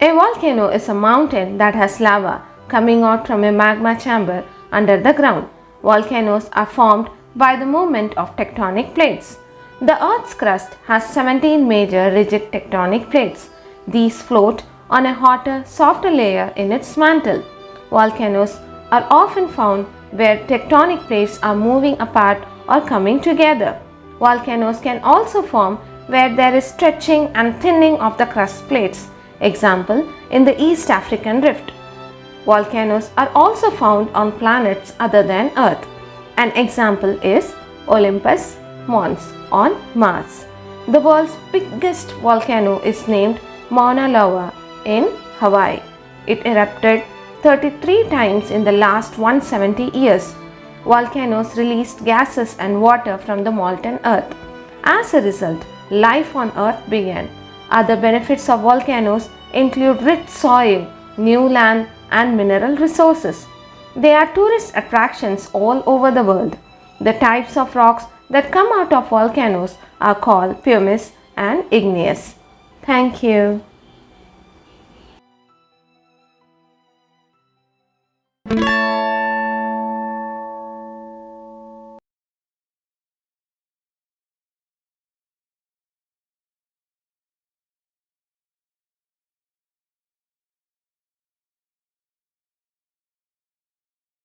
A volcano is a mountain that has lava coming out from a magma chamber under the ground. Volcanoes are formed by the movement of tectonic plates. The Earth's crust has 17 major rigid tectonic plates. These float on a hotter, softer layer in its mantle. Volcanoes are often found where tectonic plates are moving apart or coming together. Volcanoes can also form where there is stretching and thinning of the crust plates. Example, in the East African Rift. Volcanoes are also found on planets other than Earth. An example is Olympus Mons on Mars. The world's biggest volcano is named Mauna Loa in Hawaii. It erupted 33 times in the last 170 years. Volcanoes released gases and water from the molten earth. As a result, life on Earth began. Other benefits of volcanoes include rich soil, new land, and mineral resources. They are tourist attractions all over the world. The types of rocks that come out of volcanoes are called pumice and igneous. Thank you.